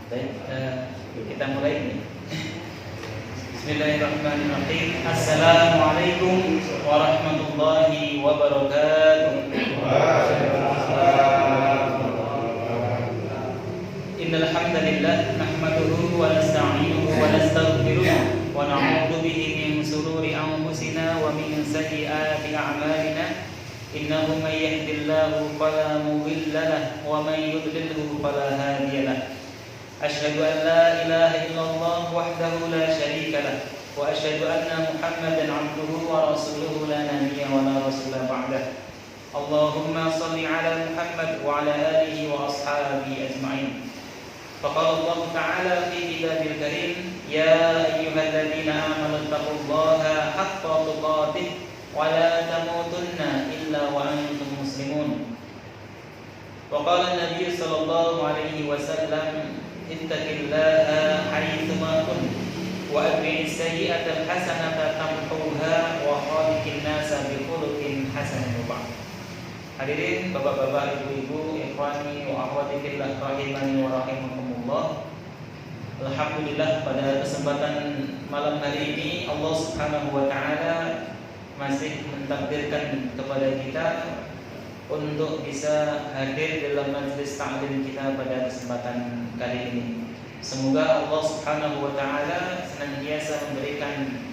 Baik, kita mulai ini. Bismillahirrahmanirrahim. Assalamualaikum warahmatullahi wabarakatuh. Innal hamdalillah nahmaduhu wa nasta'inuhu wa nastaghfiruh wa na'udzu bihi min shururi anfusina wa min sayyiati a'malina. Innahu may yahdihillahu fala mudilla lahu wa may yudlilhu fala hadiya lahu. Asyhadu an la ilaha illallah wahdahu la syarika lah wa asyhadu anna Muhammadan 'abduhu wa rasuluhu la nabiyya wa la rasula ba'dah. Allahumma shalli 'ala Muhammad wa 'ala alihi wa ashabihi ajma'in. Faqala Allah ta'ala fi kitabil karim, ya ayyuhalladzina amanu taqullaha haqqa tuqatih wa la tamutunna illa wa antum muslimun. Wa qala an-nabiy sallallahu alaihi wasallam, ittaqillaha haitsuma kunt wa atbi'is sayyi'atal hasanata tamhuha wa khaliqin nasa bi khuluqin hasanin. Hadirin bapak-bapak, ibu-ibu, ikhwani wa akhwati fillah rahimani wa rahimakumullah. Alhamdulillah, pada kesempatan malam hari ini Allah Subhanahu wa taala masih mentakdirkan kepada kita untuk bisa hadir dalam majelis ta'lim kita pada kesempatan kali ini. Semoga Allah Subhanahu wa taala senantiasa memberikan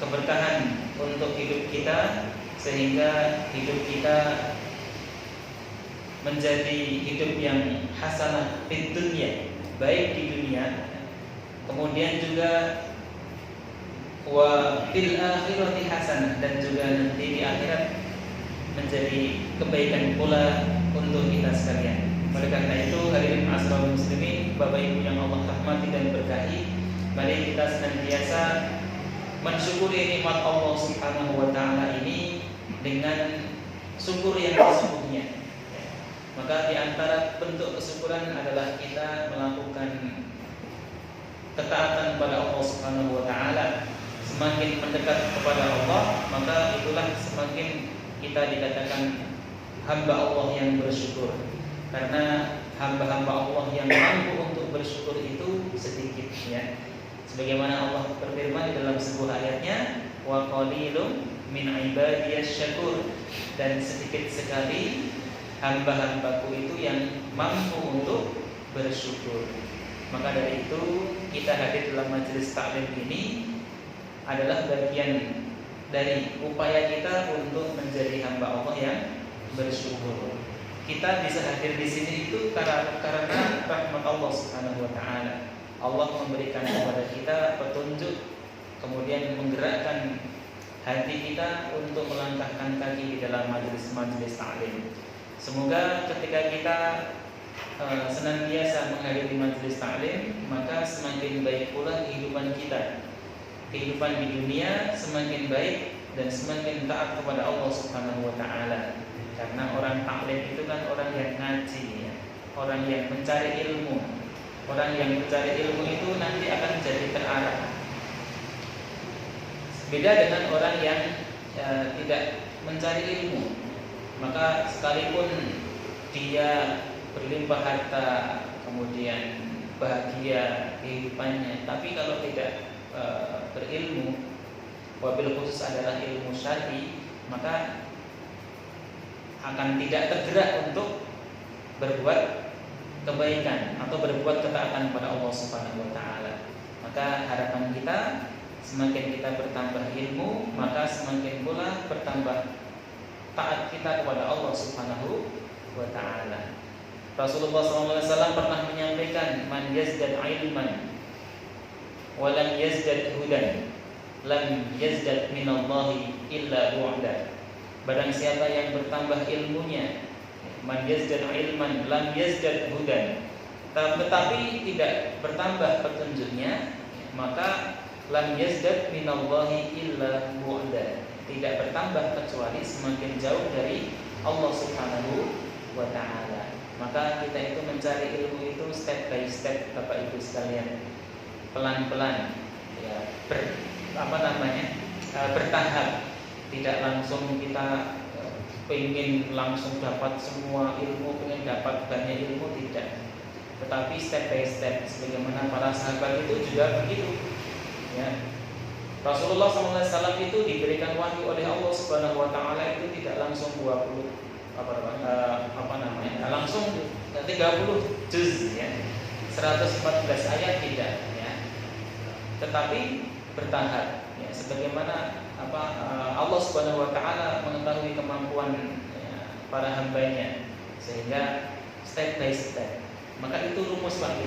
keberkahan untuk hidup kita, sehingga hidup kita menjadi hidup yang hasanah di dunia, baik di dunia, kemudian juga wa fil akhirati hasanah, dan juga nanti di akhirat menjadi kebaikan pula untuk kita sekalian. Oleh karena itu, hadirin ma'asyiral muslimin, Bapak Ibu yang Allah rahmati dan berkahi, mari kita senantiasa mensyukuri nikmat Allah Subhanahu wa taala ini dengan syukur yang sesungguhnya. Maka di antara bentuk kesyukuran adalah kita melakukan ketaatan kepada Allah Subhanahu wa taala. Semakin mendekat kepada Allah, maka itulah semakin kita dikatakan hamba Allah yang bersyukur. Karena hamba-hamba Allah yang mampu untuk bersyukur itu sedikit, ya. Sebagaimana Allah berfirman di dalam sebuah ayatnya, wa qalilum min ibadiyasy syakur, dan sedikit sekali hamba-hambaku itu yang mampu untuk bersyukur. Maka dari itu kita hadir dalam majelis taklim ini adalah bagian dari upaya kita untuk menjadi hamba Allah yang bersyukur. Kita bisa hadir di sini itu karena rahmat Allah Subhanahu wa taala. Allah memberikan kepada kita petunjuk, kemudian menggerakkan hati kita untuk melangkahkan kaki di dalam majelis-majelis taklim. Semoga ketika kita senantiasa menghadiri majelis taklim, maka semakin baik pula kehidupan kita. Kehidupan di dunia semakin baik dan semakin taat kepada Allah Subhanahu wa taala. Karena orang taklim itu kan orang yang ngaji, ya. Orang yang mencari ilmu. Orang yang mencari ilmu itu nanti akan jadi terarah. Beda dengan orang yang tidak mencari ilmu. Maka sekalipun dia berlimpah harta, kemudian bahagia kehidupannya, tapi kalau tidak berilmu, wabil khusus adalah ilmu syar'i, maka akan tidak tergerak untuk berbuat kebaikan atau berbuat ketaatan kepada Allah Subhanahu wa taala. Maka harapan kita, semakin kita bertambah ilmu, maka semakin pula bertambah taat kita kepada Allah Subhanahu wa taala. Rasulullah SAW pernah menyampaikan, man yazdad ilman wa lam yazdad hudan lam yazdad minallahi illa bu'da. Barang siapa yang bertambah ilmunya, man yazdad ilman lam yazdad hudan, tetapi tidak bertambah petunjuknya, maka lam yazdad minallahi illa bu'da, tidak bertambah kecuali semakin jauh dari Allah Subhanahu wa taala. Maka kita itu mencari ilmu itu step by step, Bapak Ibu sekalian, pelan-pelan, ya, bertahap. Tidak langsung kita ingin langsung dapat semua ilmu, ingin dapat banyak ilmu, tidak. tetapi step by step, sebagaimana para sahabat itu juga begitu. Ya. Rasulullah SAW itu diberikan wahyu oleh Allah Subhanahu Wa Taala itu tidak langsung 20 langsung 30 juz ya, 114 ayat tidak ya, tetapi bertahap ya, sebagaimana Allah Subhanahu Wa Taala mengetahui kemampuan ya, para hambanya, sehingga step by step. Maka itu rumus Pak.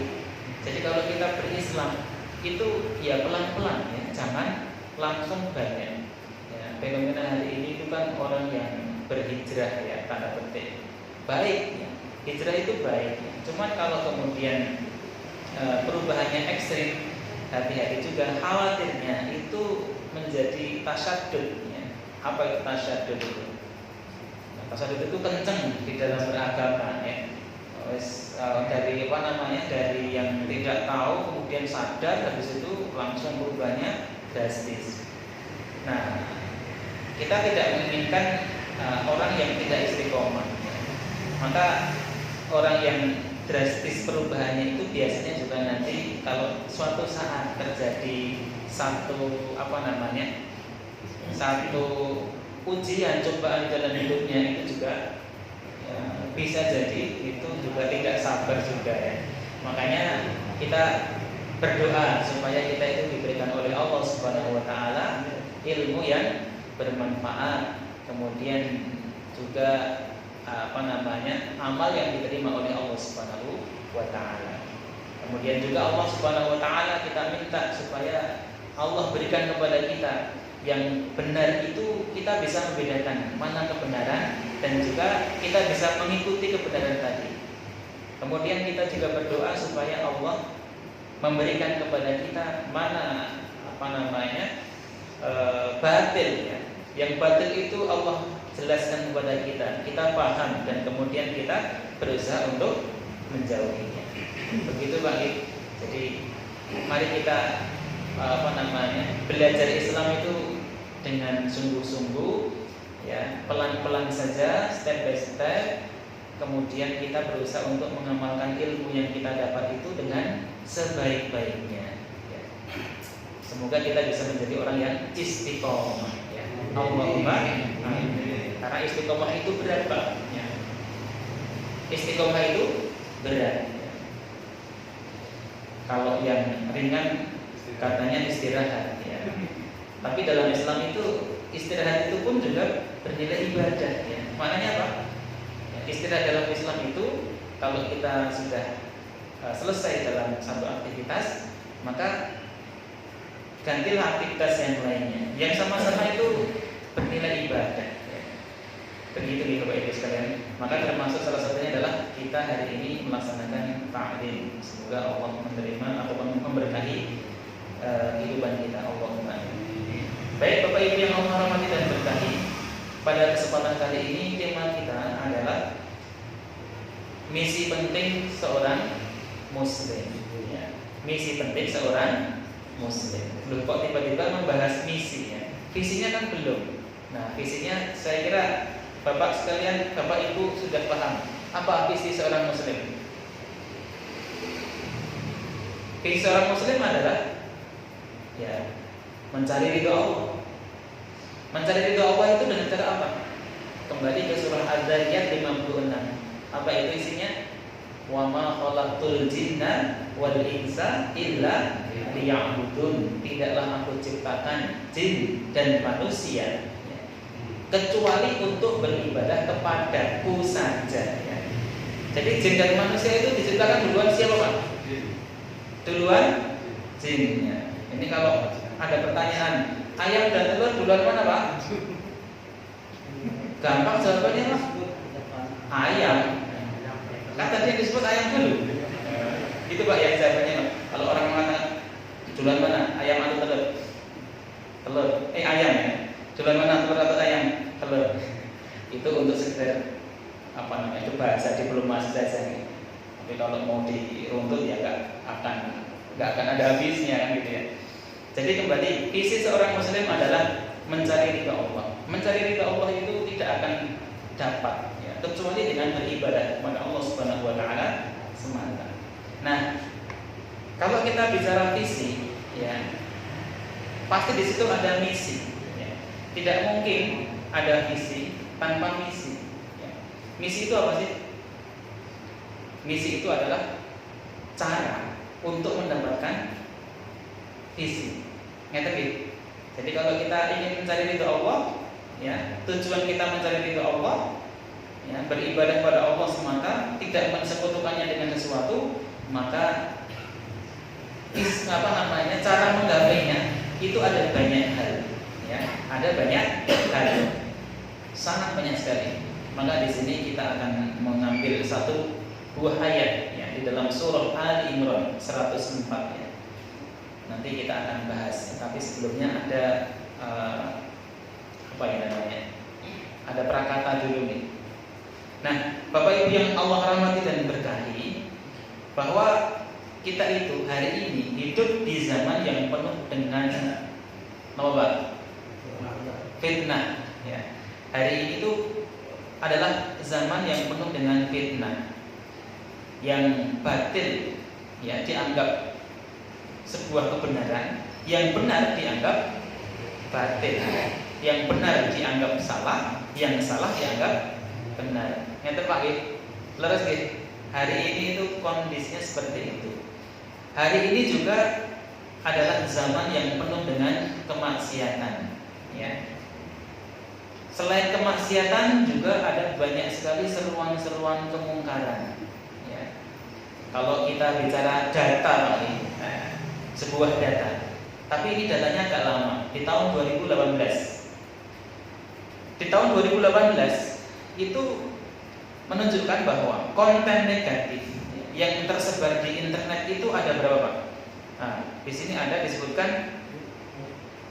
Jadi kalau kita berislam itu ya pelan-pelan ya, jangan langsung banyak. Ya, fenomena hari ini itu kan orang yang berhijrah ya, tanda petik. Baik ya, hijrah itu baik. Ya. Cuman kalau kemudian perubahannya ekstrim, hati-hati juga, khawatirnya itu menjadi tasyadud ya. Apa itu tasyadud itu? Nah, tasyadud itu kenceng di dalam beragama ya. Dari dari yang tidak tahu kemudian sadar, habis itu langsung berubahnya drastis. Nah, kita tidak menginginkan orang yang tidak istiqomah. Maka orang yang drastis perubahannya itu biasanya juga nanti kalau suatu saat terjadi satu satu ujian cobaan dalam hidupnya itu juga bisa jadi itu juga tidak sabar juga ya. Makanya kita berdoa supaya kita itu diberikan oleh Allah Subhanahu Wa Taala ilmu yang bermanfaat, kemudian juga amal yang diterima oleh Allah Subhanahu Wa Taala. Kemudian juga Allah Subhanahu Wa Taala kita minta supaya Allah berikan kepada kita yang benar itu, kita bisa membedakan mana kebenaran dan juga kita bisa mengikuti kebenaran tadi. Kemudian kita juga berdoa supaya Allah memberikan kepada kita mana batil ya. Yang batil itu Allah jelaskan kepada kita, kita paham dan kemudian kita berusaha untuk menjauhinya. Begitu Pak. Jadi mari kita belajar Islam itu dengan sungguh-sungguh ya, pelan-pelan saja, step by step. Kemudian kita berusaha untuk mengamalkan ilmu yang kita dapat itu dengan sebaik-baiknya ya. Semoga kita bisa menjadi orang yang istiqomah ya. Allahumma amin. Karena istiqomah itu berat Pak ya. Istiqomah itu berat ya. Kalau yang ringan katanya istirahat ya. Tapi dalam Islam itu istirahat itu pun juga bernilai ibadah ya. Maknanya apa? Ya, istirahat dalam Islam itu kalau kita sudah selesai dalam satu aktivitas, maka gantilah aktivitas yang lainnya yang sama-sama itu bernilai ibadah ya. Begitu nih Bapak Ibu sekalian. Maka termasuk salah satunya adalah kita hari ini melaksanakan ta'lim. Semoga Allah menerima atau memberkahi kehidupan kita. Allahumma amin. Baik Bapak Ibu yang Allah rahmati dan berkahi, pada kesempatan kali ini tema kita adalah misi penting seorang Muslim ya. Misi penting seorang Muslim. Belum kok tiba-tiba membahas misi ya. Visinya kan belum. Nah visinya saya kira Bapak sekalian, Bapak Ibu sudah paham apa visi seorang Muslim. Visi seorang Muslim adalah ya, mencari ridho Allah. Mencari ridho Allah itu dengan cara apa? Kembali ke surah Az-Zariyat 56. Apa itu isinya? Wa ma khalaqtul jinna wal insa illa liya'budun. Tidaklah aku ciptakan jin dan manusia kecuali untuk beribadah kepadaku saja ya. Jadi jin dan manusia itu diciptakan duluan siapa Pak? Duluan jinnya. Ini kalau ada pertanyaan, ayam dan telur duluan mana Pak? Gampang jawabannya Pak. Ayam. Kan tadi yang disebut ayam dulu. Itu Pak yang jawabannya Pak. Kalau orang mengatakan duluan mana? Ayam atau telur? Telur. Ayam ya. Duluan mana, telur atau ayam? Telur. Itu untuk sekedar itu bahasa diplomasi saja. Tapi kalau mau diruntut ya nggak akan ada habisnya kan gitu ya. Jadi kembali, visi seorang Muslim adalah mencari ridha Allah. Mencari ridha Allah itu tidak akan dapat ya, kecuali dengan beribadah kepada Allah Subhanahu Wa Taala semata. Nah, kalau kita bicara visi, ya pasti di situ ada misi. Ya. Tidak mungkin ada visi tanpa misi. Ya. Misi itu apa sih? Misi itu adalah cara untuk mendapatkan visi. Ngerti? Jadi kalau kita ingin mencari ridho Allah, ya tujuan kita mencari ridho Allah, ya beribadah pada Allah semata, tidak mensekutukannya dengan sesuatu, maka cara menggapainya itu ada banyak hal, ya ada banyak hal, sangat banyak sekali. Maka di sini kita akan mengambil satu buah ayat ya di dalam surah Ali Imran 104 ya. Nanti kita akan bahas, tapi sebelumnya ada apa yang namanya? Ada prakata dulu nih. Nah, Bapak Ibu yang Allah rahmati dan berkahi, bahwa kita itu hari ini hidup di zaman yang penuh dengan fitnah. Ya. Hari ini itu adalah zaman yang penuh dengan fitnah, yang batil ya dianggap sebuah kebenaran, yang benar dianggap batil, yang benar dianggap salah, yang salah dianggap benar. Yang tepat ya, leres ya. Hari ini itu kondisinya seperti itu. Hari ini juga adalah zaman yang penuh dengan kemaksiatan. Ya. Selain kemaksiatan juga ada banyak sekali seruan-seruan kemungkaran. Ya. Kalau kita bicara data, sebuah data, tapi ini datanya agak lama, di tahun 2018. Di tahun 2018 itu menunjukkan bahwa konten negatif yang tersebar di internet itu ada berapa, Pak? Nah, di sini ada disebutkan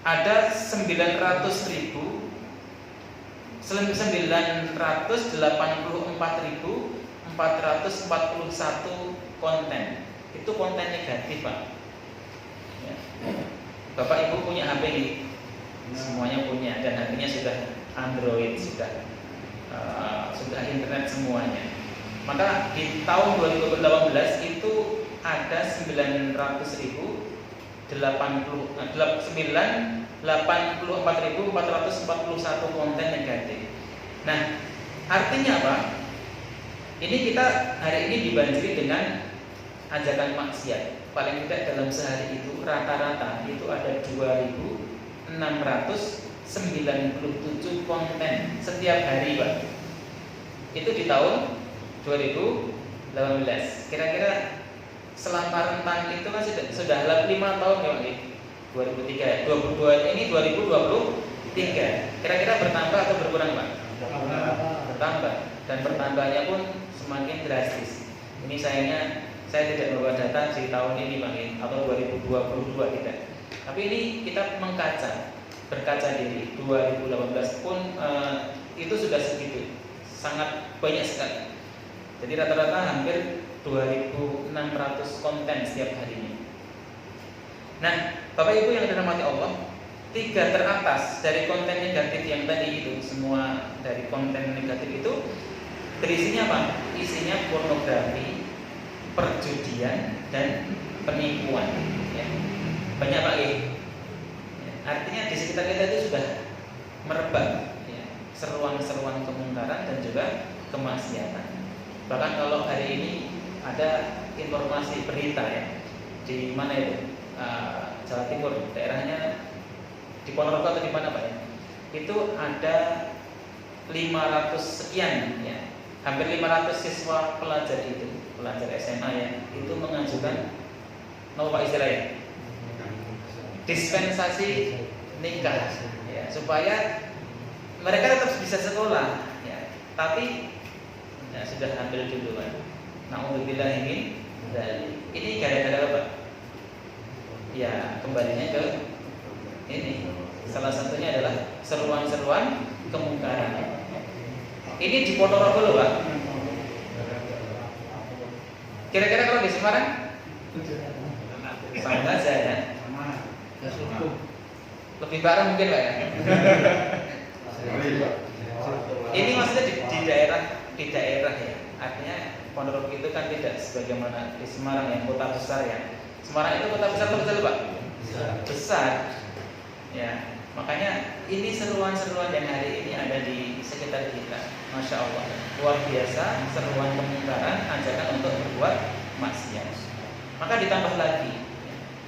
ada 984.441 konten. Itu konten negatif, Pak. Ya. Bapak Ibu punya HP ini? Semuanya punya, dan HP-nya sudah Android, sudah internet semuanya. Maka di tahun 2018 itu ada 984.441 konten negatif. Nah, artinya apa? Ini kita hari ini dibanjiri dengan ajakan maksiat. Paling tidak dalam sehari itu rata-rata itu ada 2.697 konten setiap hari, Pak. Itu di tahun 2018. Kira-kira selama rentang itu kan sudah 5 tahun ya, Pak. 2003, 22 ini 2023. Kira-kira bertambah atau berkurang, Pak? Bertambah, dan bertambahnya pun semakin drastis. Ini sayangnya saya tidak membawa data di tahun ini, Pak, atau 2022 tidak. Tapi ini kita berkaca diri 2018 pun itu sudah segitu, sangat banyak sekali. Jadi rata-rata hampir 2.600 konten setiap harinya. Nah, Bapak Ibu yang dirahmati Allah, 3 teratas dari konten negatif yang tadi itu, semua dari konten negatif itu berisinya apa? Isinya pornografi, perjudian, dan penipuan. Ya. Banyak, Pak. Ya. Artinya di sekitar kita itu sudah merebak ya, seruan-seruan kemungkaran dan juga kemaksiatan. Bahkan kalau hari ini ada informasi berita ya, di mana itu? Jawa Timur, daerahnya di Ponorogo atau di mana, Pak ya? Itu ada 500 sekian ya, hampir 500 siswa pelajar SMA ya, itu mengajukan Pak istilahnya dispensasi nikah ya, supaya mereka tetap bisa sekolah ya, tapi ya, sudah ambil duluan. Na'udzubillah ini gara-gara apa? Ya kembalinya ke ini, salah satunya adalah seruan-seruan kemungkaran. Ini di Ponorogo loh, Pak. Kira-kira kalau di Semarang sama saja ya. Lebih parah mungkin, Pak ya. Ini maksudnya di daerah ya. Artinya Ponorogo itu kan tidak sebagaimana di Semarang yang kota besar ya. Semarang itu kota besar atau kecil Pak? Besar. Ya, makanya ini seruan-seruan yang hari ini ada di sekitar kita. Masya Allah, luar biasa seruan kemungkaran, ajakan untuk berbuat maksiat. Maka ditambah lagi,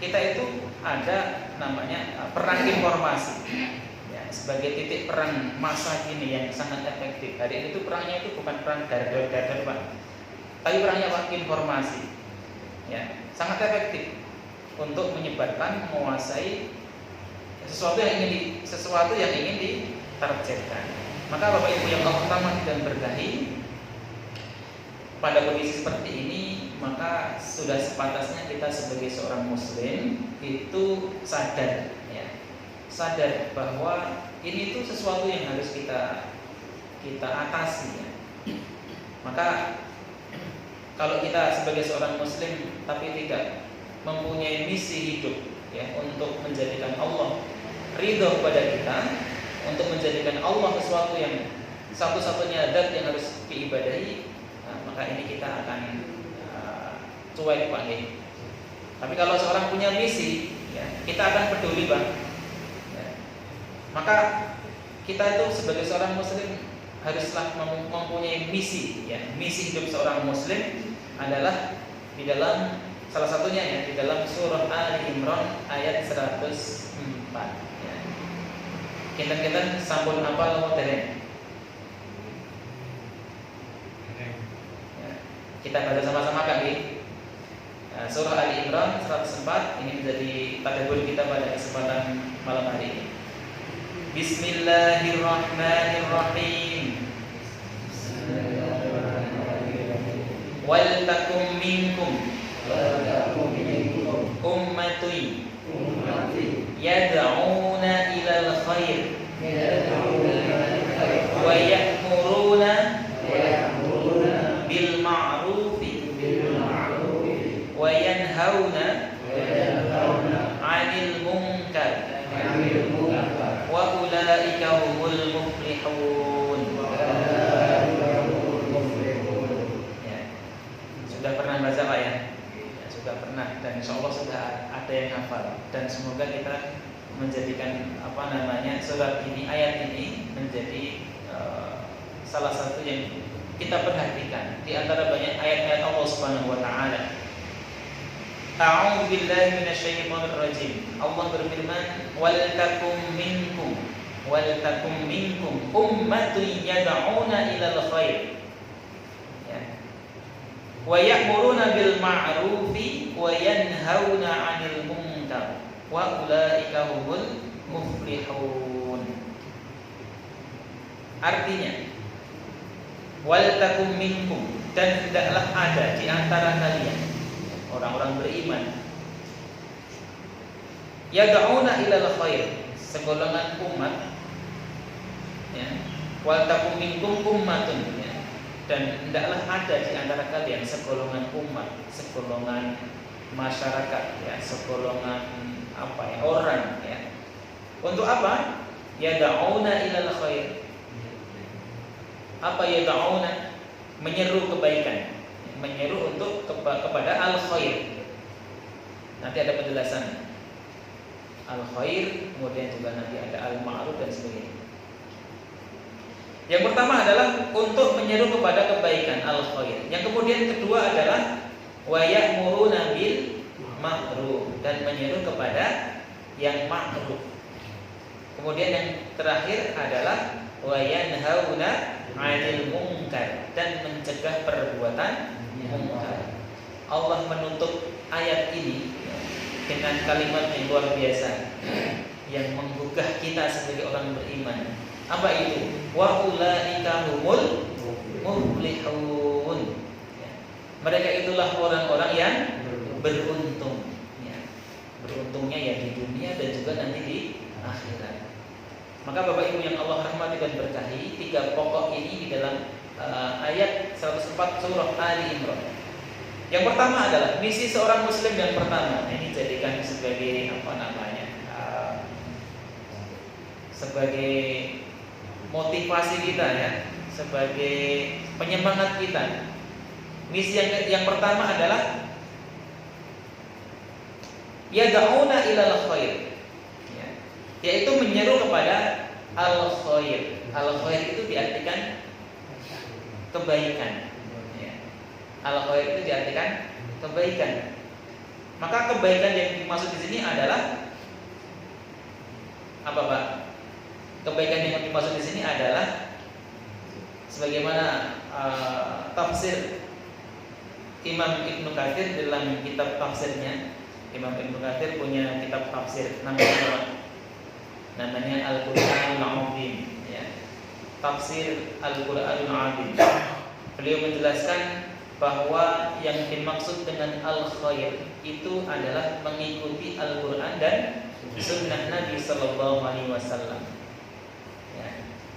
kita itu ada namanya perang informasi. Ya, sebagai titik perang masa kini yang sangat efektif. Hari ini itu perangnya itu bukan perang dar-dar Pak, tapi perangnya Pak informasi. Ya, sangat efektif untuk menyebarkan, menguasai sesuatu yang ingin ditargetkan. Maka Bapak Ibu yang Allah hormati dan berkahi, pada kondisi seperti ini maka sudah sepantasnya kita sebagai seorang muslim itu sadar ya. Sadar bahwa ini itu sesuatu yang harus kita atasi ya. Maka kalau kita sebagai seorang muslim tapi tidak mempunyai misi hidup ya untuk menjadikan Allah ridho kepada kita, untuk menjadikan Allah sesuatu yang satu-satunya zat yang harus diibadahi, maka ini kita akan cuek Pak. Tapi kalau seorang punya misi ya, kita akan peduli Pak ya. Maka kita itu sebagai seorang muslim haruslah mempunyai misi ya. Misi hidup seorang muslim adalah di dalam salah satunya ya di dalam surah Ali Imran ayat 104 ya. Kita sampun apa lo dereng? Ya. Kita baca sama-sama Kak. Surah Ali Imran 104 ini menjadi tadabbur kita pada kesempatan malam hari ini. Bismillahirrahmanirrahim. Wal takum minkum ummatun yad'una ilal khair wa ya'muruna bil ma'rufi wa yanhauna 'anil munkar wa ulaika humul muflihun. Ya. Sudah pernah baca Pak ya? Sudah pernah, dan insya Allah sudah ada yang hafal, dan semoga kita menjadikan surat ini, ayat ini menjadi salah satu yang kita perhatikan di antara banyak ayat-ayat Allah Subhanahu wa taala. A'udzu billahi minasyaitonir rajim. Allah berfirman, "Wal takum minkum ummatun yad'una ilal khair." Wa ya'muruna bil ma'rufi wa yanhauna 'anil munkar wa ulaika humul muflihun. Artinya, wal takum minkum, dan hendaklah ada di antara kalian orang-orang beriman yad'una ilal khair, segolongan umat ya. Wal takum minkum ummatun ya. Dan hendaklah ada di antara kalian segolongan umat, segolongan masyarakat ya, segolongan orang ya. Untuk apa? Yad'una ilal khair. Apa yad'una? Menyeru kebaikan, menyeru untuk kepada al khair. Nanti ada penjelasan al khair, kemudian juga nanti ada al ma'ruf dan sebagainya. Yang pertama adalah untuk menyeru kepada kebaikan al khair. Yang kemudian kedua adalah wa ya'muruna bil ma'ruf, dan menyeru kepada yang ma'ruf. Kemudian yang terakhir adalah wa yanhauna 'anil munkar, dan mencegah perbuatan munkar. Allah menutup ayat ini dengan kalimat yang luar biasa yang menggugah kita sebagai orang beriman. Apa itu? Wa ulaika humul muflihun. Ya. Mereka itulah orang-orang yang beruntung. Ya. Beruntungnya ya di dunia dan juga nanti di akhirat. Maka Bapak Ibu yang Allah rahmati dan berkahi, tiga pokok ini di dalam ayat 104 surah Ali Imran. Yang pertama adalah misi seorang muslim yang pertama. Ini jadikan sebagai sebagai motivasi kita ya, sebagai penyemangat kita Misi yang pertama adalah yad'una ilal khair, ya, yaitu menyeru kepada al khair. Al khair itu diartikan kebaikan, ya. Al khair itu diartikan kebaikan. Maka kebaikan yang dimaksud di sini adalah apa, Pak? Kebaikan yang dimaksud di sini adalah sebagaimana tafsir Imam Ibnu Katsir dalam kitab tafsirnya. Imam Ibnu Katsir punya kitab tafsir namanya Al-Qur'anul Azim, ya. Tafsir Al-Qur'anul Azim. Beliau menjelaskan bahwa yang dimaksud dengan al-khair itu adalah mengikuti Al-Qur'an dan sunnah Nabi sallallahu alaihi wasallam. Ya.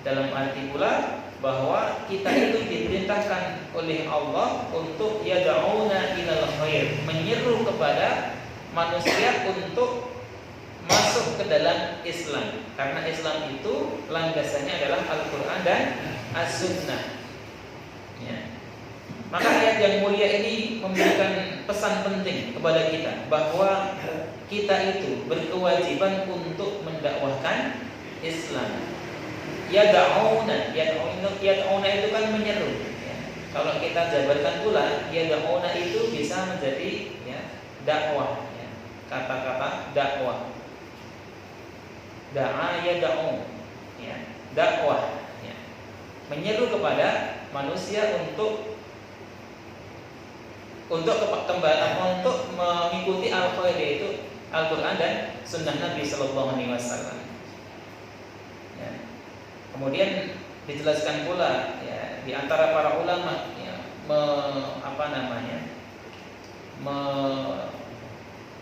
Dalam arti pula bahwa kita itu diperintahkan oleh Allah untuk yad'una ilal khair, menyeru kepada manusia untuk masuk ke dalam Islam. Karena Islam itu landasannya adalah Al-Qur'an dan As-Sunnah, ya. Maka ayat yang mulia ini memberikan pesan penting kepada kita bahwa kita itu berkewajiban untuk mendakwahkan Islam. Yad'una itu kan menyeru, ya. Kalau kita jabarkan pula, yad'una itu bisa menjadi, ya, dakwah, ya. Kata-kata dakwah. Da'a yad'u, ya, dakwah, ya. Menyeru kepada manusia untuk mengikuti al-khair, yaitu Al-Qur'an dan sunnah Nabi sallallahu alaihi wasallam. Ya. Kemudian dijelaskan pula, ya, di antara para ulama, ya,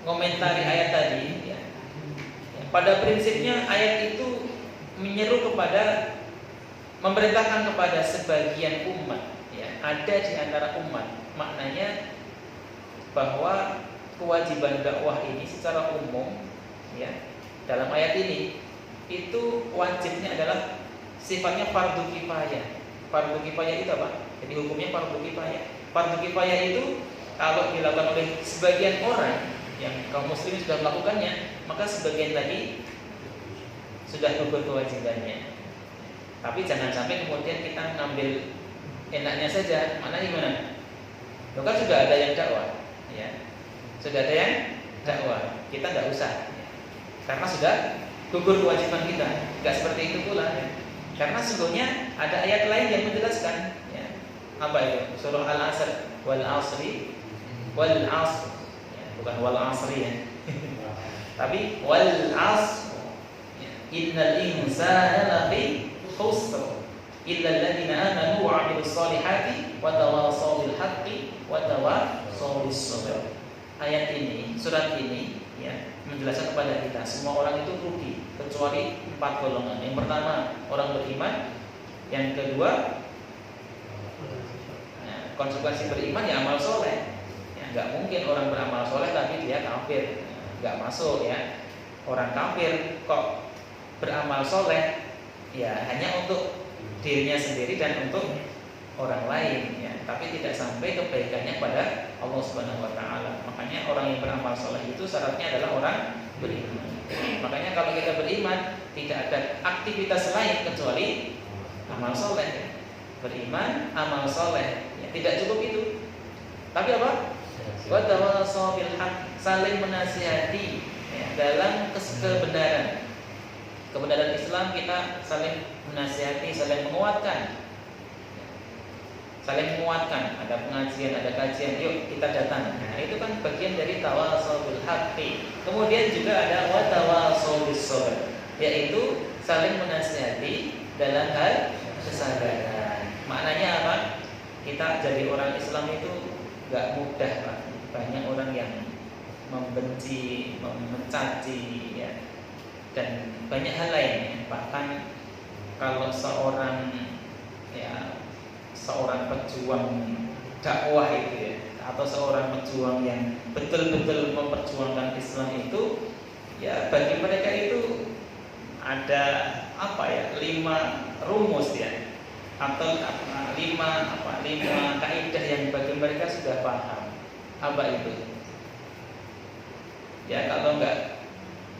mengomentari ayat tadi, ya. Pada prinsipnya ayat itu menyeru kepada, memerintahkan kepada sebagian umat, ya, ada di antara umat. Maknanya bahwa kewajiban dakwah ini secara umum, ya, dalam ayat ini itu wajibnya adalah sifatnya fardu kifayah. Fardu kifayah itu apa? Jadi hukumnya fardu kifayah. Fardu kifayah itu kalau dilakukan oleh sebagian orang, yang kaum muslimin sudah melakukannya, maka sebagian tadi sudah gugur kewajibannya. Tapi jangan sampai kemudian kita ngambil enaknya saja. Mana gimana? Loh, kan sudah ada yang dakwah, ya. Sudah ada yang dakwah, kita nggak usah, ya. Karena sudah gugur kewajiban kita. Nggak seperti itu pula, ya. Karena sesungguhnya ada ayat lain yang menjelaskan, ya. Apa itu? Surah Al-Asr, wal asri, wal asr, ya. Bukan wal asri, ya. Tapi wal asr, ya. Innal insana lafi khusr illa alladziina aamanu wa 'amilus shaalihati wa tawashaw bil haqqi wa tawashaw bis sabr. Ayat ini, surat ini, ya, menjelaskan kepada kita semua orang itu rugi kecuali 4 golongan. Yang pertama orang beriman, yang kedua, ya, konsekuensi beriman ya amal soleh. Ya, nggak mungkin orang beramal soleh tapi dia kafir, nggak masuk, ya. Orang kafir kok beramal soleh, ya hanya untuk dirinya sendiri dan untuk orang lain, ya, tapi tidak sampai kebaikannya pada Allah Subhanahu wa taala. Makanya orang yang beramal soleh itu syaratnya adalah orang beriman. Makanya kalau kita beriman, tidak ada aktivitas lain kecuali amal soleh. Beriman, amal soleh, ya, tidak cukup itu. Tapi apa? Wa tawashaw bil haqq, saling menasihati, ya, dalam kebenaran. Kebenaran Islam kita saling menasihati, saling menguatkan. Saling menguatkan, ada pengajian, ada kajian, yuk kita datang. Nah, itu kan bagian dari tawashaw bil haqqi. Kemudian juga ada wa tawashaw bis sabr, yaitu saling menasihati dalam hal kesabaran. Maknanya apa? Kita jadi orang Islam itu enggak mudah, Pak. Banyak orang yang membenci, mencaci, ya, dan banyak hal lain. Bahkan kalau seorang pejuang dakwah itu, ya, atau seorang pejuang yang betul-betul memperjuangkan Islam itu, ya, bagi mereka itu ada 5 rumus, ya. atau lima kaidah yang bagi mereka sudah paham. Apa itu? Ya kalau enggak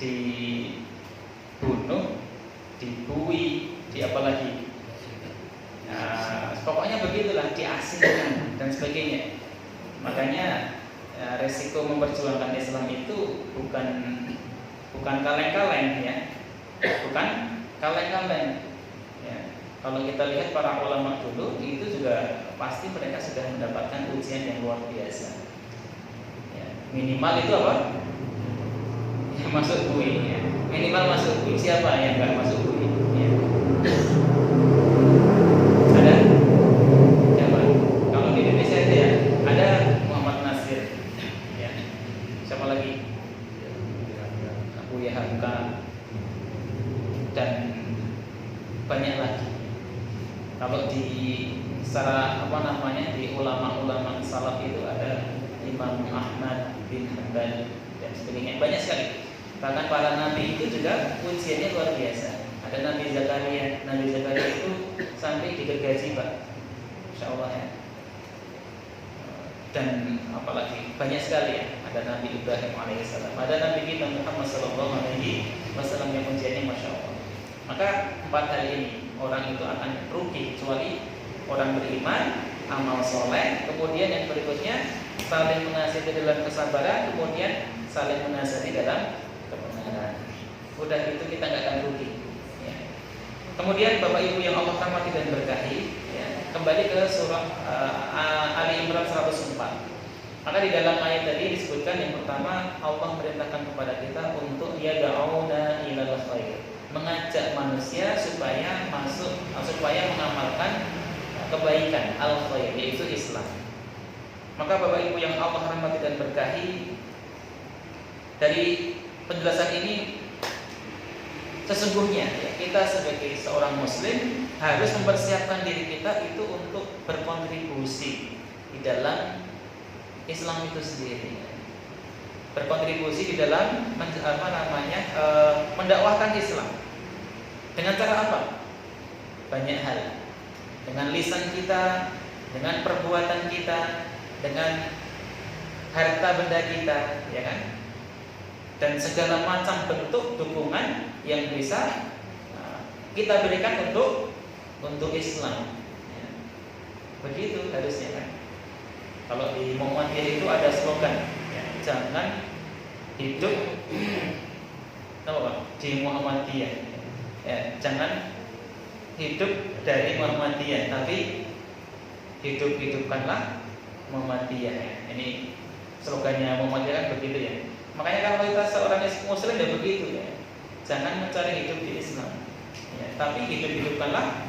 dibunuh, dibui, apalagi. Nah, pokoknya begitulah, diasingkan dan sebagainya. Makanya resiko memperjuangkan Islam itu bukan kaleng-kaleng ya, bukan kaleng-kaleng. Ya. Kalau kita lihat para ulama dulu itu juga pasti mereka sudah mendapatkan ujian yang luar biasa. Ya. Minimal itu apa? Ya, masuk bui. Ya. Minimal masuk bui. Siapa yang nggak masuk bui? Ya. Ada? Siapa? Kalau di Indonesia itu ya ada Muhammad Nasir. Ya. Siapa lagi? Abu Hamka dan banyak lagi. Kalau di secara di ulama-ulama salaf itu ada Imam Ahmad bin Hanbal dan sebagainya, banyak sekali. Bahkan para nabi itu juga ujiannya luar biasa. Ada Nabi Zakaria itu sampai digergaji Pak, Insya Allah ya. Dan apalagi banyak sekali ya. Ada Nabi Ibrahim alaihissalam, ada Nabi kita Muhammad sallallahu alaihi wasallam yang ujiannya masya Allah. Maka 4 hal ini orang itu akan rugi kecuali orang beriman, amal soleh, kemudian yang berikutnya saling menasihati dalam kesabaran, kemudian saling menasihati dalam kebenaran. Udah itu kita nggak akan rugi. Ya. Kemudian Bapak Ibu yang Allah rahmati dan berkahi, ya, kembali ke surah Ali Imran 104. Maka di dalam ayat tadi disebutkan yang pertama Allah merintahkan kepada kita untuk yad'una ilal khair, mengajak manusia supaya mengamalkan kebaikan al-khair, yaitu Islam. Maka Bapak Ibu yang Allah rahmati dan berkahi, dari penjelasan ini sesungguhnya ya, kita sebagai seorang muslim harus mempersiapkan diri kita itu untuk berkontribusi di dalam Islam itu sendiri, berkontribusi di dalam mendakwahkan Islam. Dengan cara apa? Banyak hal. Dengan lisan kita, dengan perbuatan kita, dengan harta benda kita, ya kan? Dan segala macam bentuk dukungan yang bisa kita berikan untuk Islam. Ya. Begitu harusnya kan? Kalau di Muhammadiyah itu ada slogan, ya, jangan hidup di Muhammadiyah, ya, jangan hidup dari Muhammadiyah, tapi hidupkanlah Muhammadiyah. Ya. Ini slogannya Muhammadiyah kan begitu ya. Makanya kalau kita seorang muslim ya begitu ya, jangan mencari hidup di Islam, ya, tapi hidupkanlah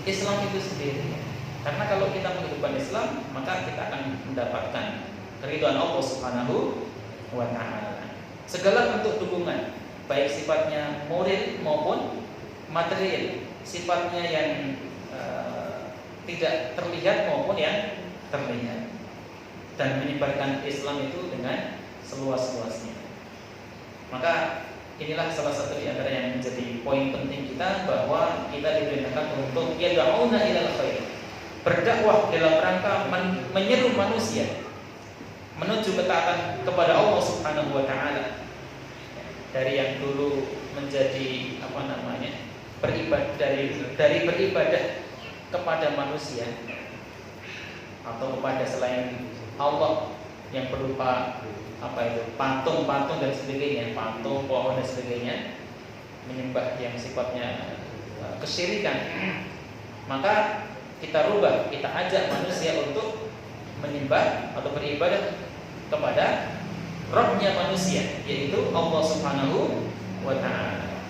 Islam itu sendiri. Ya. Karena kalau kita menghidupkan Islam, maka kita akan mendapatkan keridhaan Allah Subhanahu wa taala. Segala bentuk dukungan, baik sifatnya moral maupun material, sifatnya yang tidak terlihat maupun yang terlihat, dan menyebarkan Islam itu dengan seluas-luasnya. Maka inilah salah satu di antara yang menjadi poin penting kita, bahwa kita diperintahkan untuk yad'una ilal khair, berdakwah dalam rangka menyeru manusia menuju ketaatan kepada Allah Subhanahu wa taala. Dari yang dulu menjadi dari beribadah kepada manusia atau kepada selain Allah yang berupa patung-patung dan sebagainya, patung, pohon dan sebagainya, menyembah yang sifatnya kesyirikan. Maka kita rubah, kita ajak manusia untuk menyembah atau beribadah kepada Rabbnya manusia, yaitu Allah Subhanahu wa ta'ala.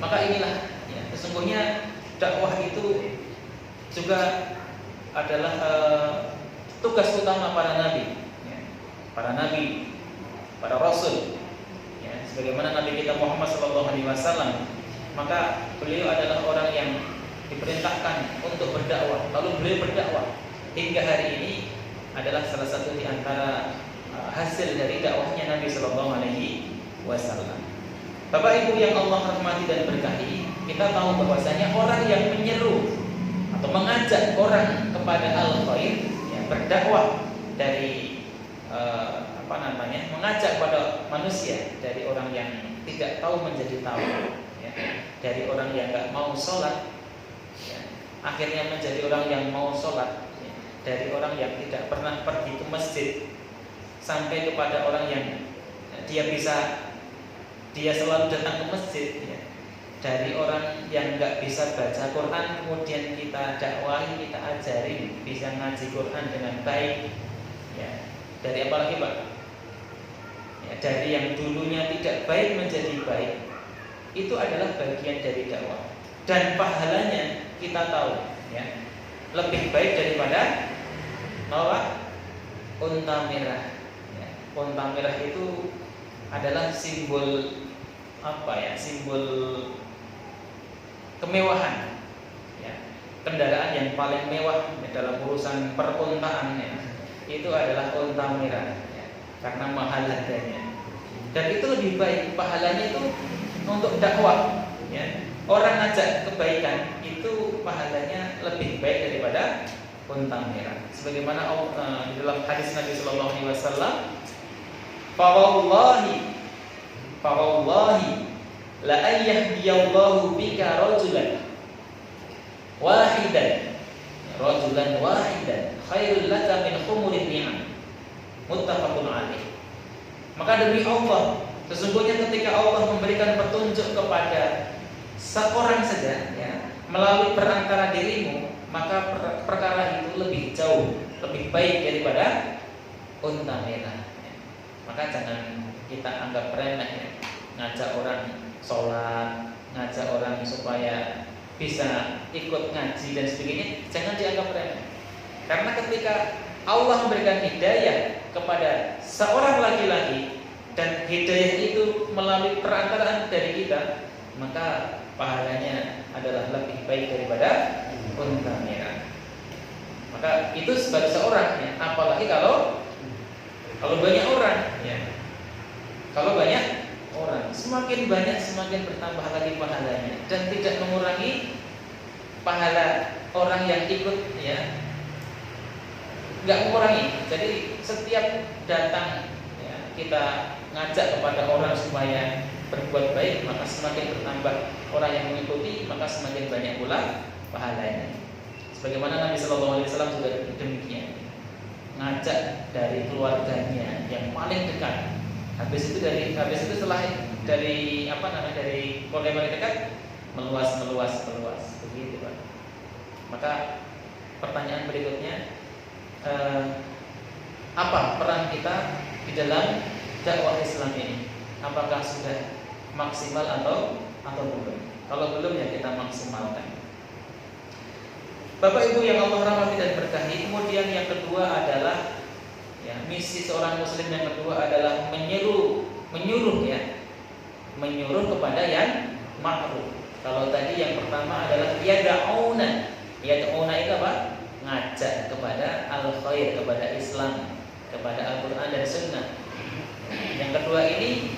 Maka inilah ya, sesungguhnya dakwah itu juga adalah tugas utama para nabi, ya. Para rasul, ya. Sebagaimana Nabi kita Muhammad SAW, maka beliau adalah orang yang diperintahkan untuk berdakwah, lalu beliau berdakwah hingga hari ini adalah salah satu di antara hasil dari dakwahnya Nabi Sallallahu Alaihi Wasallam. Bapak Ibu yang Allah rahmati dan berkahi, kita tahu bahwasanya orang yang menyeru atau mengajak orang kepada al-khair, ya, berdakwah dari mengajak pada manusia dari orang yang tidak tahu menjadi tahu, ya, dari orang yang nggak mau sholat, ya, akhirnya menjadi orang yang mau sholat, ya, dari orang yang tidak pernah pergi ke masjid sampai kepada orang yang dia selalu datang ke masjid, ya. Dari orang yang nggak bisa baca Quran kemudian kita dakwahi, kita ajari bisa ngaji Quran dengan baik, ya. Dari apa lagi Pak? Ya, dari yang dulunya tidak baik menjadi baik, itu adalah bagian dari dakwah. Dan pahalanya kita tahu, ya, lebih baik daripada unta merah. Ya, unta merah itu adalah simbol simbol kemewahan, ya. Kendaraan yang paling mewah dalam urusan peruntaan, ya, itu adalah unta merah, ya, karena mahal harganya. Dan itu lebih baik pahalanya itu untuk dakwah, ya. Orang ngajak kebaikan itu pahalanya lebih baik daripada unta merah. Sebagaimana di dalam hadis Nabi Sallallahu Alaihi Wasallam, Fawallahi la ayyahdiyallahu bika rajulan wahidan khairul laka min humurin ni'am. Muttafaqun alaih. Maka demi Allah, sesungguhnya ketika Allah memberikan petunjuk kepada seorang saja, ya, melalui perantara dirimu, maka perkara itu lebih jauh, lebih baik daripada unta merah, ya. Maka jangan kita anggap remeh, ya, ngajak orang sholat, ngajak orang supaya bisa ikut ngaji dan sebagainya, jangan dianggap remeh. Karena ketika Allah memberikan hidayah kepada seorang laki-laki dan hidayah itu melalui perantaraan dari kita, maka pahalanya adalah lebih baik daripada unta merah. Maka itu sebagai seorang, ya, apalagi kalau banyak orang, ya. Kalau banyak orang, semakin banyak semakin bertambah lagi pahalanya dan tidak mengurangi pahala orang yang ikut, ya, nggak mengurangi. Jadi setiap datang, ya, kita ngajak kepada orang supaya berbuat baik, maka semakin bertambah orang yang mengikuti, maka semakin banyak pula pahalanya. Sebagaimana Nabi Sallallahu Alaihi Wasallam juga demikian, ngajak dari keluarganya yang paling dekat. Habis itu setelah dari keluarga yang paling dekat meluas begitu, Pak. Maka pertanyaan berikutnya, apa peran kita di dalam dakwah Islam ini? Apakah sudah maksimal atau belum? Kalau belum, ya kita maksimalkan. Bapak Ibu yang Allah rahmati dan berkahi, kemudian yang kedua adalah, ya, misi seorang muslim yang kedua adalah menyuruh kepada yang ma'ruf. Kalau tadi yang pertama adalah yad'una itu apa? Ngajak kepada al-khair, kepada Islam, kepada Al-Qur'an dan Sunnah. Yang kedua ini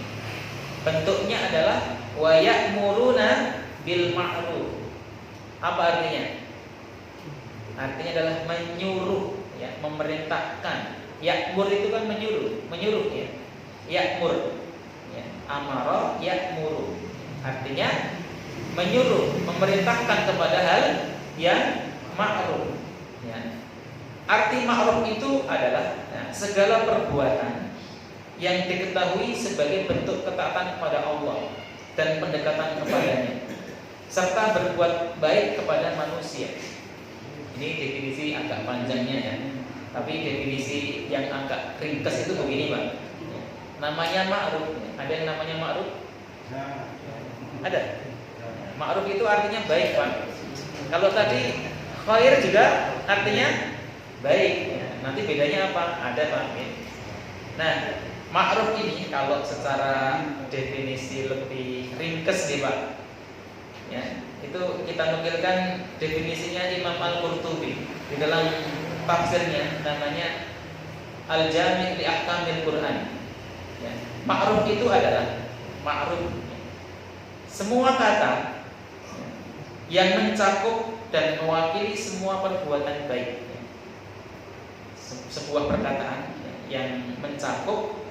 bentuknya adalah wa ya'muruna bil ma'ruf. Apa artinya? Artinya adalah menyuruh, ya, memerintahkan. Ya'mur itu kan menyuruh, ya. Ya'mur, ya, amara ya'muru. Artinya menyuruh, memerintahkan kepada hal yang ma'ruf, ya. Arti ma'ruf itu adalah, ya, segala perbuatan yang diketahui sebagai bentuk ketaatan kepada Allah dan pendekatan kepadanya, serta berbuat baik kepada manusia. Ini definisi agak panjangnya, ya. Tapi definisi yang agak ringkas itu begini, Pak. Namanya ma'ruf. Ada yang namanya ma'ruf? Ada. Ma'ruf itu artinya baik, Pak. Kalau tadi khair juga artinya baik, ya. Nanti bedanya apa? Ada, Pak. Nah, ma'ruf ini kalau secara definisi lebih ringkas nih, Pak, ya, itu kita nukilkan definisinya Imam Al-Qurtubi di dalam tafsirnya, namanya Al-Jami' li Ahkamil Quran, ya. Ma'ruf itu adalah semua kata yang mencakup dan mewakili semua perbuatan baik. Sebuah perkataan yang mencakup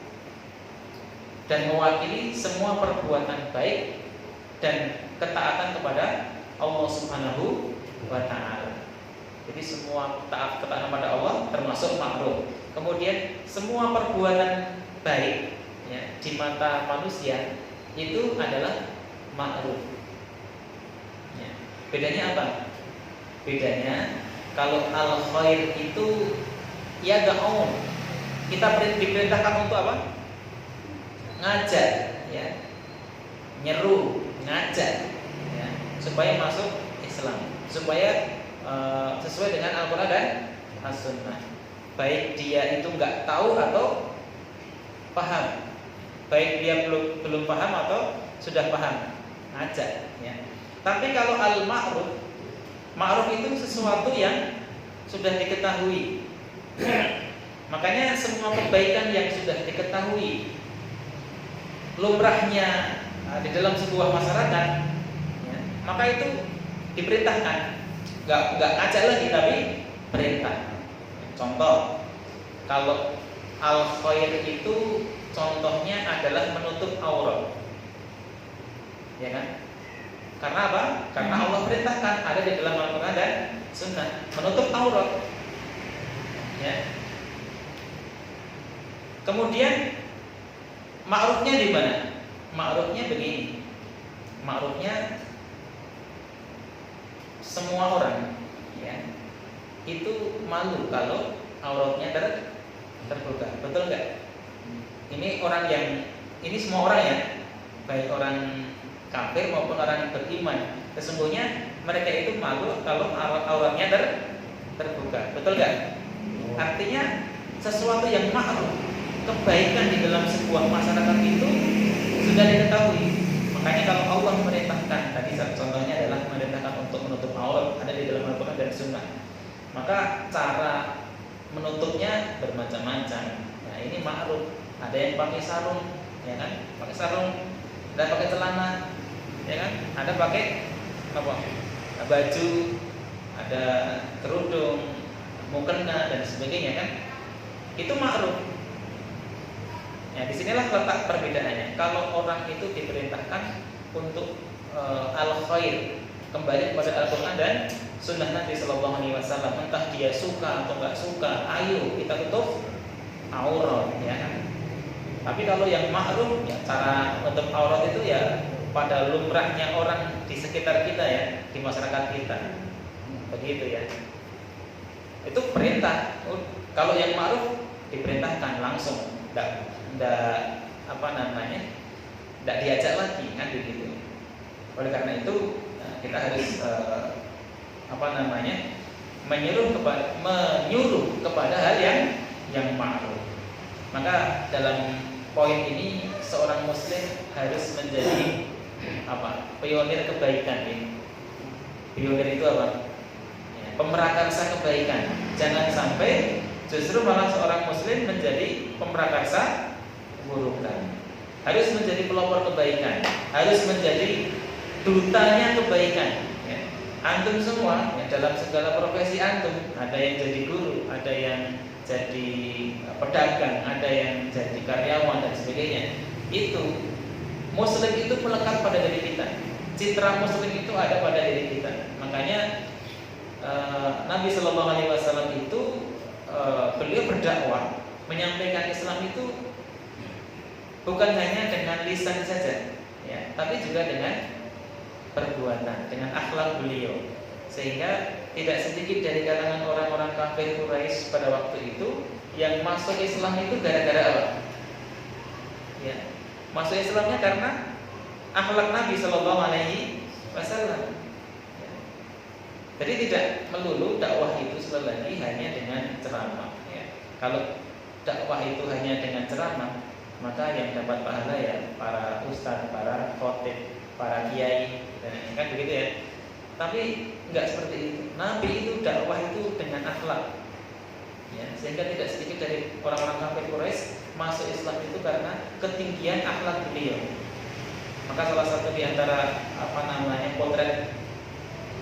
dan mewakili semua perbuatan baik dan ketaatan kepada Allah Subhanahu wa Ta'ala. Jadi semua ketaatan kepada Allah termasuk ma'ruf. Kemudian semua perbuatan baik ya, di mata manusia itu adalah ma'ruf. Ya. Bedanya apa? Bedanya kalau al khair itu ya da'un. Kita diperintahkan untuk apa? Ngajak, ya, nyeru, ngajak, ya, supaya masuk Islam, supaya sesuai dengan Al-Quran dan As-Sunnah. Baik dia itu nggak tahu atau paham, baik dia belum paham atau sudah paham, ngajak. Ya. Tapi kalau al-ma'ruf, ma'ruf itu sesuatu yang sudah diketahui. Makanya semua kebaikan yang sudah diketahui lumrahnya di dalam sebuah masyarakat, ya, maka itu diperintahkan, nggak ngajak lagi tapi perintah. Contoh, kalau al khair itu contohnya adalah menutup aurat, ya kan? Karena apa? Karena Allah perintahkan, ada di dalam Al-Quran dan Sunnah, menutup aurat. Ya. Kemudian ma'rufnya di mana? Ma'rufnya begini. Ma'rufnya semua orang, ya, itu malu kalau auratnya terbuka. Betul nggak? Ini orang yang, ini semua orang ya, baik orang kafir maupun orang yang beriman. Sesungguhnya mereka itu malu kalau auratnya terbuka. Betul nggak? Artinya sesuatu yang ma'ruf, kebaikan di dalam sebuah masyarakat itu sudah diketahui. Makanya kalau Allah memerintahkan, tadi contohnya adalah memerintahkan untuk menutup aurat, ada di dalam Al-Quran dan Sunnah. Maka cara menutupnya bermacam-macam. Nah, ini ma'ruf. Ada yang pakai sarung, ya kan? Pakai sarung, ada pakai celana, ya kan? Ada pakai apa? Baju, ada kerudung, mukena dan sebagainya kan? Itu ma'ruf. Ya, disinilah letak perbedaannya. Kalau orang itu diperintahkan untuk al khair, kembali kepada Al-Quran dan Sunnah Nabi Sallallahu Alaihi Wasallam, entah dia suka atau nggak suka, ayo kita tutup aurat, ya kan? Tapi kalau yang ma'ruf, ya, cara menutup aurat itu ya pada lumrahnya orang di sekitar kita, ya, di masyarakat kita, begitu ya. Itu perintah. Kalau yang ma'ruf diperintahkan langsung, tidak apa namanya, tidak diajak lagi, kan begitu. Oleh karena itu kita harus apa namanya, menyuruh kepada hal yang ma'ruf. Maka dalam poin ini seorang muslim harus menjadi apa? Pionir kebaikan, ya. Pionir itu apa? Ya, pemerakarsa kebaikan. Jangan sampai justru malah seorang muslim menjadi pemerakarsa keburukan. Harus menjadi pelopor kebaikan, harus menjadi dutanya kebaikan, ya. Antum semua, ya, dalam segala profesi antum, ada yang jadi guru, ada yang jadi pedagang, ada yang jadi karyawan dan sebagainya. Itu muslim itu melekat pada diri kita. Citra muslim itu ada pada diri kita. Makanya Nabi Sallallahu Alaihi Wasallam itu beliau berdakwah, menyampaikan Islam itu bukan hanya dengan lisan saja, ya, tapi juga dengan perbuatan, dengan akhlak beliau. Sehingga tidak sedikit dari kalangan orang-orang kafir Quraisy pada waktu itu yang masuk Islam itu gara-gara apa? Ya, masuk Islamnya karena akhlak Nabi Sallallahu Alaihi Wasallam. Ya. Jadi tidak melulu dakwah itu sekali lagi hanya dengan ceramah. Ya. Kalau dakwah itu hanya dengan ceramah, maka yang dapat pahala ya para ustadz, para khotib, para kiai, kan begitu ya. Tapi enggak seperti itu. Nabi itu dakwah itu dengan akhlak, ya, sehingga tidak sedikit dari orang-orang kafir Quraisy masuk Islam itu karena ketinggian akhlak beliau. Maka salah satu di antara apa namanya potret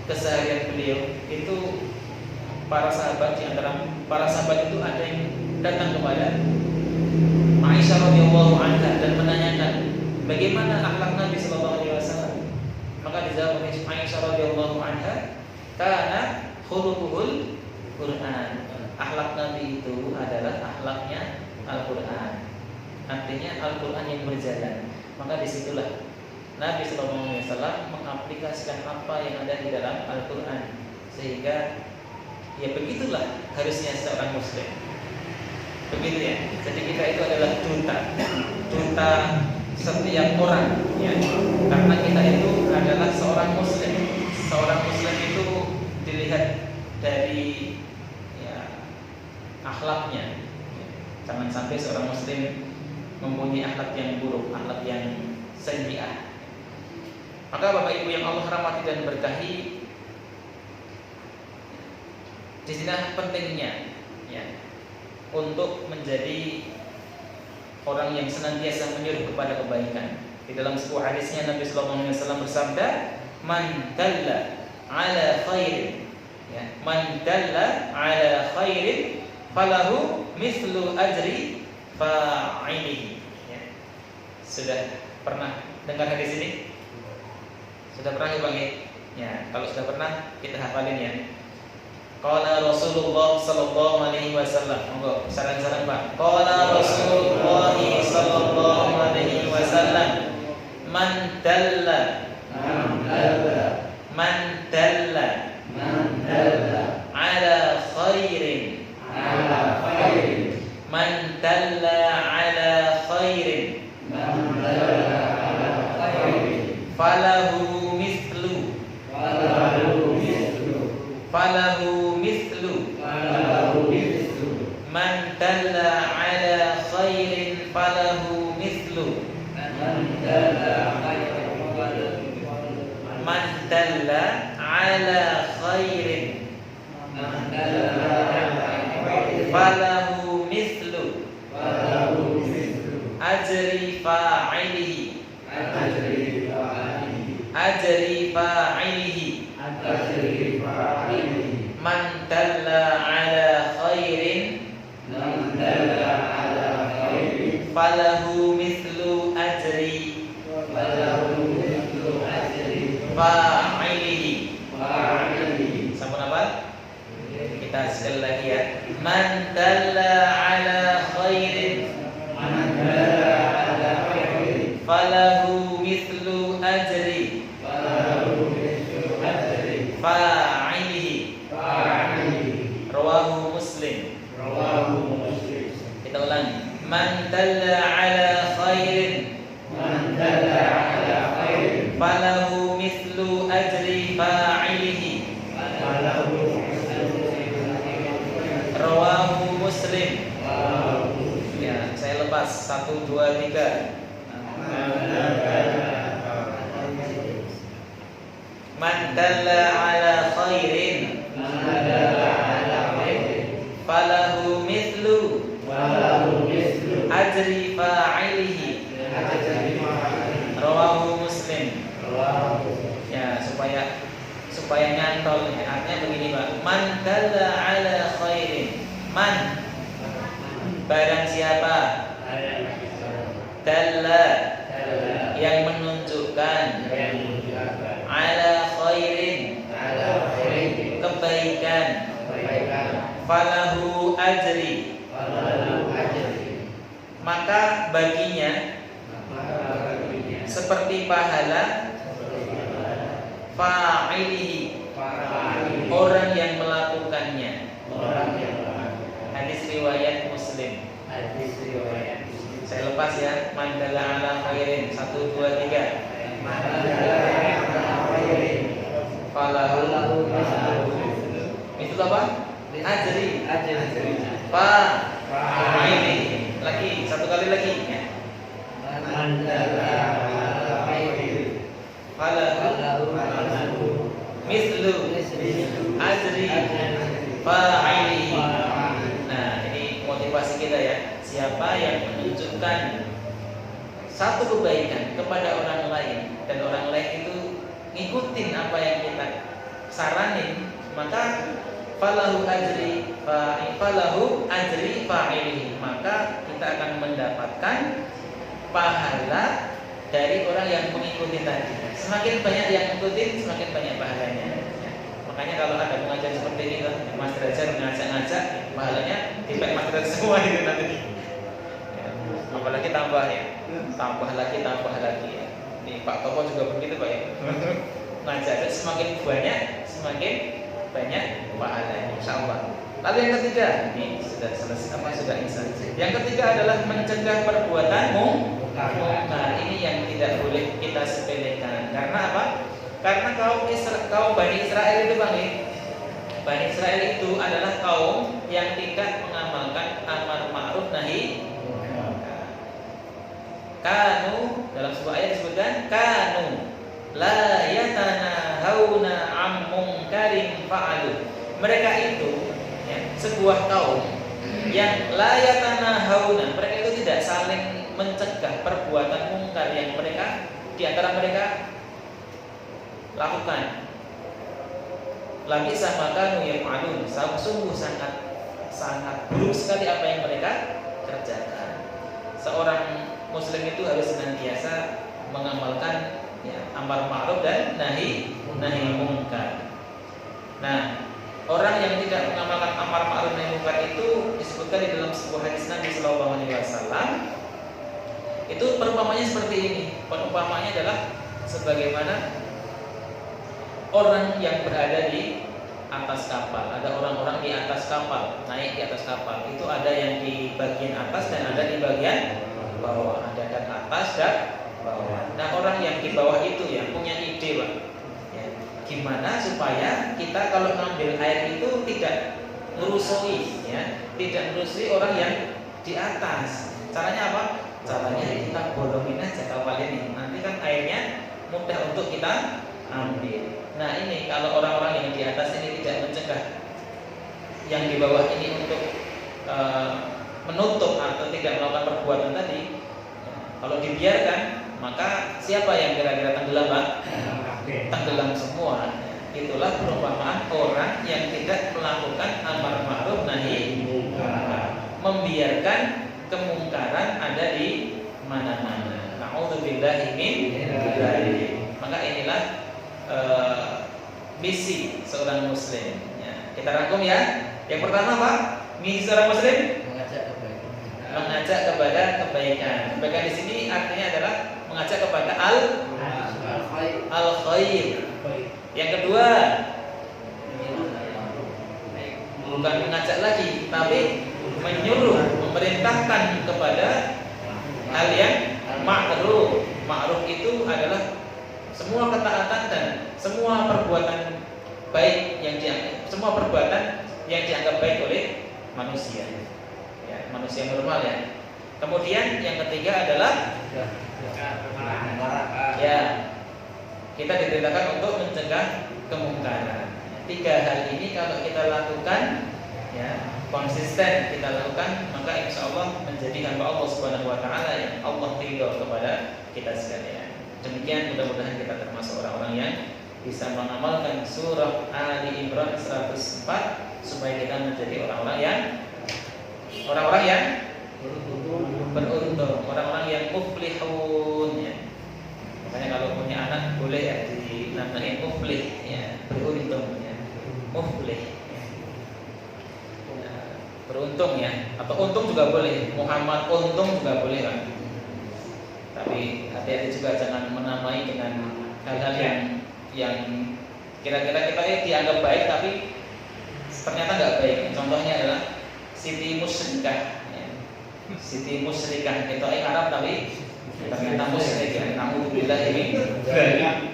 keseharian beliau itu para sahabat, di antara para sahabat itu ada yang datang kepada Aisyah radhiyallahu anha dan menanyakan bagaimana akhlak Nabi sallallahu alaihi wasallam. Maka dijawab oleh Aisyah radhiyallahu anha, "Kana khuluquhul Quran." Akhlak Nabi itu adalah akhlaknya Al-Quran. Artinya Al-Quran yang berjalan. Maka disitulah Nabi sallallahu alaihi wasallam mengaplikasikan apa yang ada di dalam Al-Quran, sehingga ya begitulah harusnya seorang muslim. Begitu ya. Jadi kita itu adalah duta setiap orang ya. Karena kita itu adalah seorang muslim. Seorang muslim itu dilihat dari ya akhlaknya. Jangan sampai seorang muslim mempunyai akhlak yang buruk, akhlak yang sayyi'ah. Maka Bapak Ibu yang Allah rahmati dan berkahi, di sini pentingnya ya untuk menjadi orang yang senantiasa menyuruh kepada kebaikan. Di dalam sebuah hadisnya Nabi sallallahu alaihi wasallam bersabda, "Man dalla ala khairin, ya, man dalla ala khairin falahu mithlu ajri fa'ilihi." Ya. Sudah pernah dengar hadis ini? Sudah pernah ya Bang ya? Ya, kalau sudah pernah kita hafalin ya. Qala Rasulullah sallallahu alaihi wasallam. Monggo saran-saran Pak. Qala Rasulullah sallallahu alaihi wasallam, man dalla ala khairin man dalla ala khairin falahu mithlu man dalla ala khairin falahu mithlu man dalla ala khairin falahu mithlu ajri fa'ilihi man dalla ala khairin falahu mithlu ajri fa'ilihi. Sampun apa? Kita sekali lagi ya. Man dalla ala khairin falahu mithlu ajri fa'ilihi. Rawahu Muslim. Kita ulangi. Man dalla ala khairin falahu mithlu ajri fa'ilihi. Rawahu Muslim. Ya, saya lepas 1 2 3. Man dalla ala khairin falahu mithlu ajri fa'ilihi. Rawahu Muslim. Ya, supaya nyantol ya. Artinya begini Pak. Man dalla ala khairin. Man, barang siapa, dalla, yang menunjukkan, ala khairin, kebaikan, falahu ajri, maka baginya seperti pahala fa'ilihi, orang yang melakukannya. Hadis riwayat Muslim. Saya lepas ya. Man dalla ala khairin. 1 2 3. Falahu itu apa? Ajri. Fa'ilihi. Lagi, satu kali lagi ya. Man dalla ala khairin falahu mithlu ajri fa'ilihi. Nah, ini motivasi kita ya. Siapa yang menunjukkan satu kebaikan kepada orang lain dan orang lain itu ngikutin apa yang kita saranin, maka falahu ajri fa'ilihi, maka kita akan mendapatkan pahala dari orang yang mengikuti tadi. Semakin banyak yang mengikuti, semakin banyak pahalanya. Makanya kalau ada pengajian seperti ini, Mas Derajat ngajak-ngajak, pahalanya dipek Mas Derajat semua itu nanti. Ya, apalagi tambah ya, tambah lagi ya. Ini Pak Topo juga begitu Pak ya. Ngajak semakin banyak pahalanya, insyaallah. Lalu yang ketiga, ini sudah selesai sudah insya. Yang ketiga adalah mencegah perbuatan mungkar. Ini yang tidak boleh kita sepelekan. Karena apa? Karena kaum Bani Israel itu Bang, Bani Israel itu adalah kaum yang tidak mengamalkan amar ma'ruf nahi munkar. Kanu, dalam sebuah ayat disebutkan kanu la yatanahawna 'an munkarin fa'alu. Mereka itu ya, sebuah kaum yang la yatanahawna, mereka itu tidak saling mencegah perbuatan mungkar yang mereka di antara mereka lakukan. Lagi sama kanu yaf'alun, sungguh sangat buruk sekali apa yang mereka kerjakan. Seorang muslim itu harus senantiasa mengamalkan ya, amar ma'ruf dan nahi munkar. Nah, orang yang tidak mengamalkan amar ma'ruf nahi munkar itu disebutkan di dalam sebuah hadis Nabi sallallahu alaihi wasallam. Itu perumpamannya seperti ini. Perumpamannya adalah sebagaimana orang yang berada di atas kapal. Ada orang-orang di atas kapal, naik di atas kapal. Itu ada yang di bagian atas dan ada di bagian bawah. Ada dan atas dan bawah. Nah, orang yang di bawah itu yang punya ide, Pak. Ya, gimana supaya kita kalau ngambil air itu tidak merusui, ya, tidak merusui orang yang di atas. Caranya apa? Caranya kita bolongin aja kapal ini. Nanti kan airnya mudah untuk kita ambil. Nah, ini kalau orang-orang yang di atas ini tidak mencegah yang di bawah ini untuk menutup atau tidak melakukan perbuatan tadi, kalau dibiarkan, maka siapa yang kira-kira tenggelam, Pak? Tenggelam semua. Itulah perumpamaan orang yang tidak melakukan amar ma'ruf nahi munkar, membiarkan kemungkaran ada di mana-mana. Na'udzubillahi min dzalik. Maka inilah misi seorang muslim ya. Kita rangkum ya. Yang pertama Pak, misi seorang muslim mengajak kepada kebaikan. Kebaikan di sini artinya adalah mengajak kepada al khair. Yang kedua, bukan mengajak lagi, tapi menyuruh, memerintahkan kepada hal yang ma'ruf. Ma'ruf itu adalah semua ketaatan dan semua perbuatan baik yang semua perbuatan yang dianggap baik oleh manusia, ya, manusia normal ya. Kemudian yang ketiga adalah ya, kita diperintahkan untuk mencegah kemungkaran. Tiga hal ini kalau kita lakukan, ya, konsisten kita lakukan, maka insya Allah menjadi hamba Allah Subhanahu Wa Taala yang Allah ridho kepada kita sekalian. Demikian, mudah-mudahan kita termasuk orang-orang yang bisa mengamalkan surah Ali Imran 104 supaya kita menjadi orang-orang yang beruntung, orang-orang yang muflihun ya. Makanya kalau punya anak boleh ya dinamain muflih ya, beruntung ya, muflih ya. Beruntung ya, atau untung juga boleh, Muhammad untung juga boleh kan. Tapi hati-hati juga jangan menamai dengan hal-hal yang kira-kira kita dianggap baik tapi ternyata nggak baik. Contohnya adalah Siti Musyrikah ya. Siti Musyrikah itu Arab tapi ternyata musyrik ya. Na'udzubillahi min dzalik.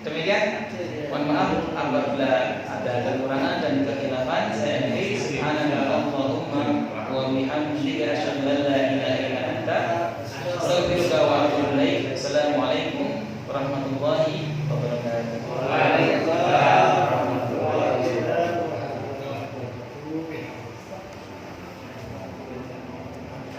Demikian, mohon maaf apabila ada kekurangan dan kekhilafan. Saya akhiri subhanallahumma wa bihamdika asyhadu an la